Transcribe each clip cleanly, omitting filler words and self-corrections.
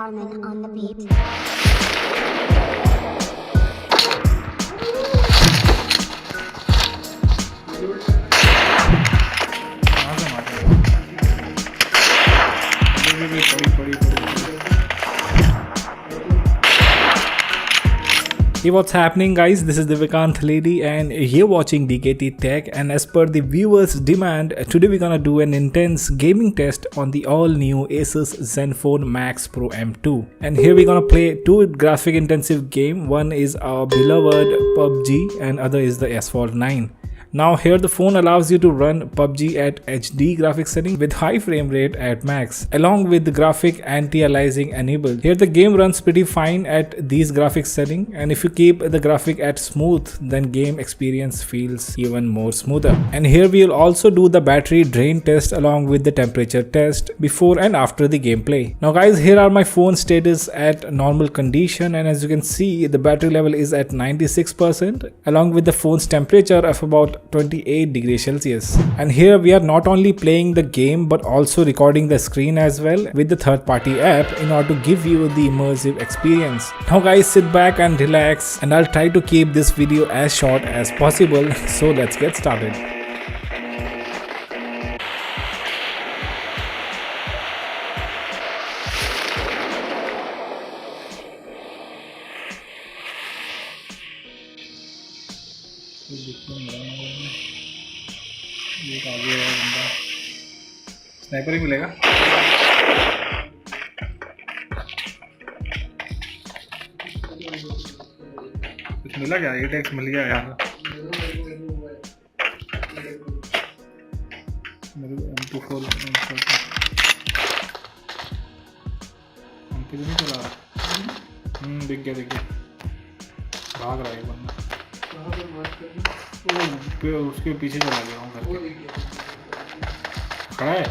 Harmon on the beat. Hey, what's happening guys, this is Divyakant lady and you're watching DKT Tech, and as per the viewers demand, today we're gonna do an intense gaming test on the all new Asus Zenfone Max Pro M2. And here we're gonna play two graphic intensive game. One is our beloved PUBG and other is the Asphalt 9. Now here the phone allows you to run PUBG at HD graphics setting with high frame rate at max, along with the graphic anti-aliasing enabled. Here the game runs pretty fine at these graphics setting, and if you keep the graphic at smooth, then game experience feels even more smoother. And here we will also do the battery drain test along with the temperature test before and after the gameplay. Now guys, here are my phone status at normal condition, and as you can see the battery level is at 96% along with the phone's temperature of about 28 degrees Celsius. And here we are not only playing the game but also recording the screen as well with the third-party app in order to give you the immersive experience. Now guys, sit back and relax, and I'll try to keep this video as short as possible, so let's get started. एक आगे है बंदा, sniper ही मिलेगा। कुछ मिला क्या? 8x मिल गया यार मेरे को। M24 हम किधर नहीं चला रहा। दिख गया भाग रहा है बंदा, उसके पीछे चला गया हूँ करके। खड़ा है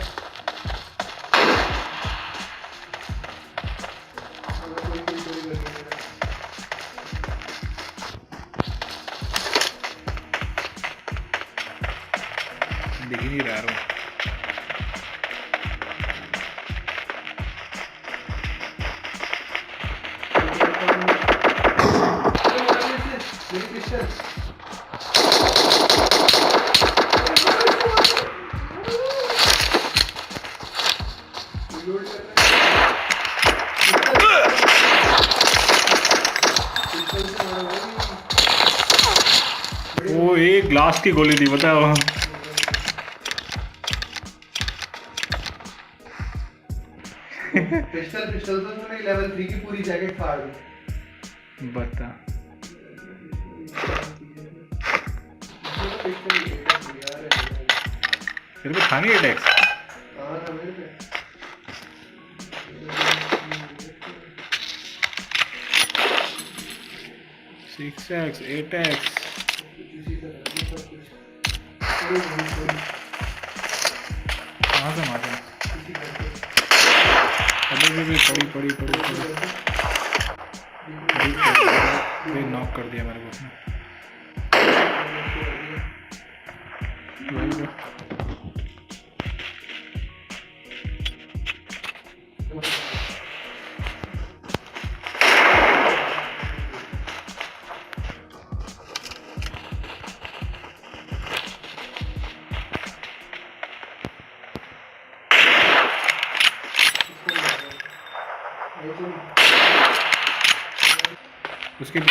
दिख ही नहीं रहा है। वो एक ग्लास की गोली थी, बताओ। पिस्टल तो उसने लेवल 3 की पूरी जैकेट फाड़ दी। बता तेरे पे खानी है टैक्स? हां ना मेरे पे 6x 8x कहाँ से मारा? अभी भी पड़ी नॉक कर दिया मेरे को उसने।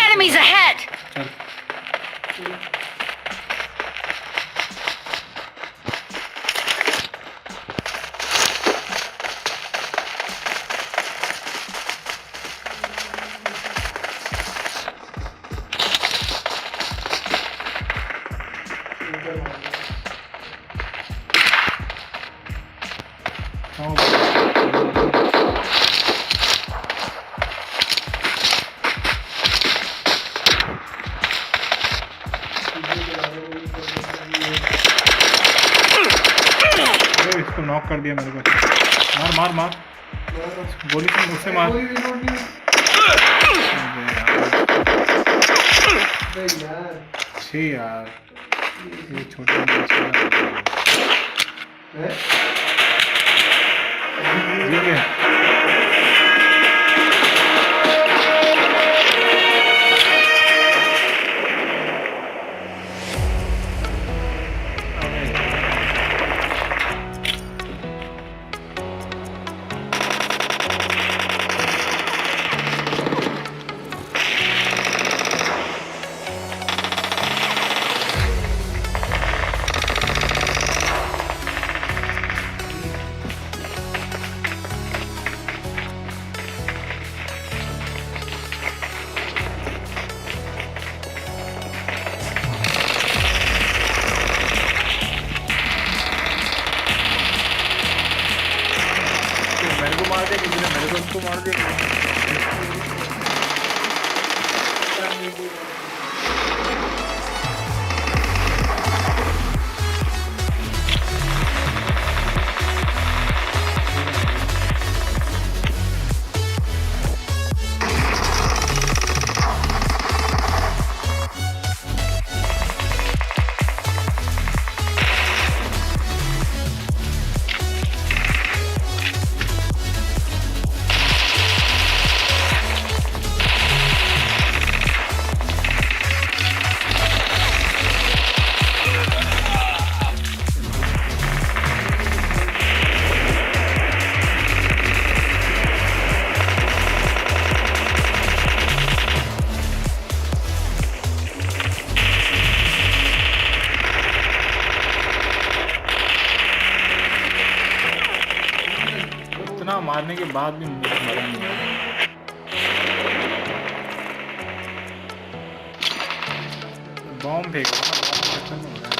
Enemies ahead! चल इसको नॉक कर दिया मेरे को। मार मार गोली से मुझसे मार। यार ये छोटा इतना मारने के बाद भी मरा नहीं है। बॉम्ब फेंको ना, खत्म हो रहा है।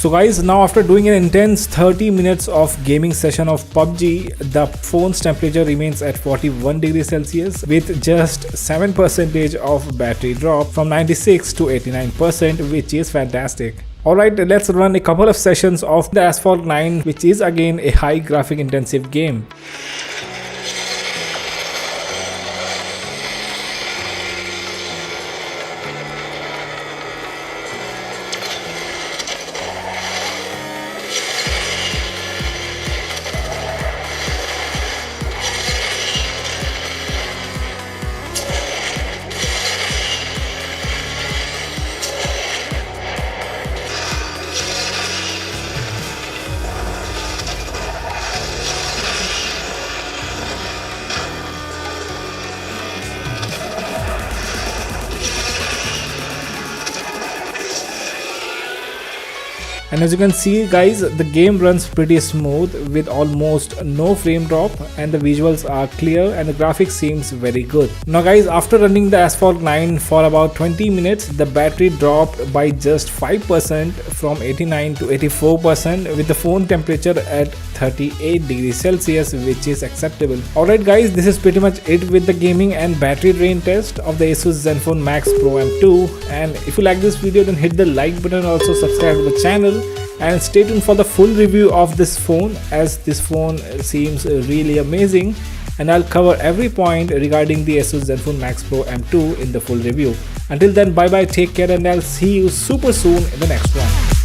So guys, now after doing an intense 30 minutes of gaming session of PUBG, the phone's temperature remains at 41 degrees Celsius with just 7% of battery drop from 96 to 89%, which is fantastic. Alright, let's run a couple of sessions of the Asphalt 9, which is again a high graphic intensive game. And as you can see guys, the game runs pretty smooth with almost no frame drop, and the visuals are clear and the graphics seems very good. Now guys, after running the Asphalt 9 for about 20 minutes, the battery dropped by just 5% from 89 to 84% with the phone temperature at 38 degrees Celsius, which is acceptable. Alright guys, this is pretty much it with the gaming and battery drain test of the Asus Zenfone Max Pro M2. And if you like this video, then hit the like button and also subscribe to the channel. And stay tuned for the full review of this phone, as this phone seems really amazing, and I'll cover every point regarding the Asus Zenfone Max Pro M2 in the full review. Until then, bye bye, take care, and I'll see you super soon in the next one.